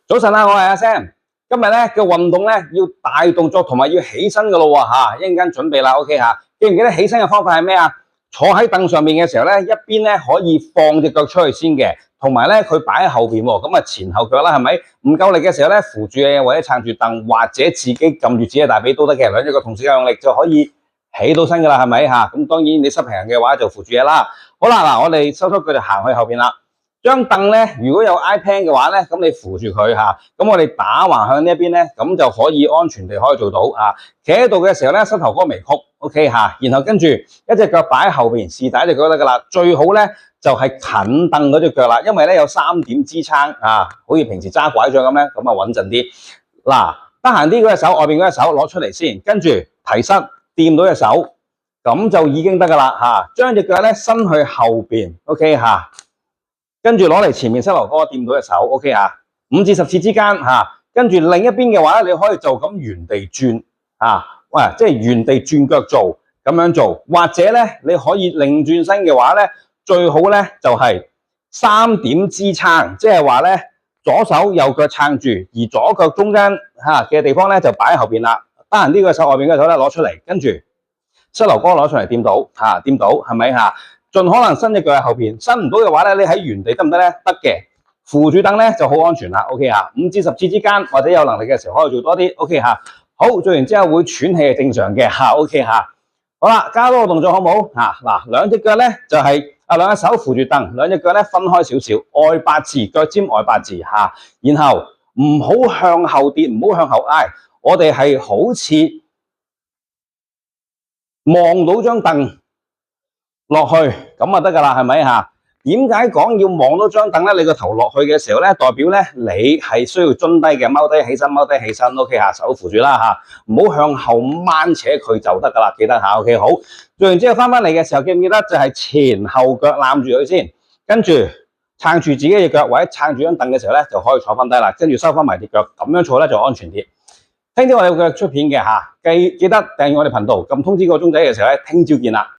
早晨啊，我係阿 Sam。今日咧嘅運動咧要大動作同埋要起身噶咯喎，一陣間準備啦 ，OK 吓。記唔記得起身嘅方法係咩啊？坐喺凳上面嘅時候咧，一邊咧可以放隻腳出去先嘅，同埋咧佢擺喺後邊喎，咁啊前後腳啦，係咪？唔夠力嘅時候咧，扶住或者撐住凳，或者自己撳住自己嘅大髀都得嘅，兩隻腳同時用力就可以起到身噶啦，係咪吓？咁當然你失平衡嘅話就扶住嘢啦。好啦，嗱，我哋收縮腳就行去後邊啦。張凳咧，如果有 iPad 嘅話咧，咁你扶住佢嚇，咁我哋打橫向呢一邊咧，咁就可以安全地可以做到啊。企喺度嘅時候咧，膝頭哥微曲 ，OK 嚇，然後跟住一隻腳擺喺後邊，是第一隻腳得噶啦。最好咧就係近凳嗰隻腳啦，因為咧有3點支撐啊，好似平時揸拐杖咁咧，咁啊穩陣啲。嗱，得閒啲嗰隻手，外邊嗰隻手攞出嚟先，跟住提膝掂到隻手，咁就已經得噶啦嚇。將隻腳咧伸去後邊 ，OK 嚇。跟住攞嚟前面膝頭哥掂到隻手 ，OK 啊，5至10次之間嚇。跟住另一邊嘅話咧，你可以就咁原地轉啊，喂，即係原地轉腳做咁樣做，或者咧你可以擰轉身嘅話咧，最好咧就係3點支撐，即係話咧左手右腳撐住，而左腳中間嘅地方咧就擺喺後邊啦。得閒啲嘅手外邊嘅手咧攞出嚟，跟住膝頭哥攞出嚟掂到嚇，掂到係咪嚇？盡可能伸隻腳喺後邊，伸唔到嘅話咧，你喺原地得唔得咧？得嘅，扶住凳咧就好安全啦。OK 嚇，5至10次之間，或者有能力嘅時候可以做多啲。OK 嚇，好，做完之後會喘氣係正常嘅嚇。OK 嚇，好啦，加多個動作好唔好嚇？嗱，兩隻腳咧就係兩隻手扶住凳，兩隻腳咧分開少少，外八字，腳尖外八字嚇，然後唔好向後跌，唔好向後挨，我哋係好似望到張凳落去咁就得噶啦，係咪嚇？點解講要望到張凳咧？你個頭落去嘅時候咧，代表咧你係需要蹲低嘅，踎低起身，踎低起身 ，OK 嚇，手扶住啦嚇，唔好向後掹扯佢就得噶啦，記得嚇 ，OK 好。做完之後翻返嚟嘅時候，記唔記得就係前後腳攬住佢先，跟住撐住自己嘅腳或者撐住張凳嘅時候咧，就可以坐翻低啦，跟住收翻埋隻腳，咁樣坐咧就安全啲。聽朝我哋會出片嘅嚇，記得訂閱我哋頻道，撳通知個鐘仔嘅時候咧，聽朝見啦。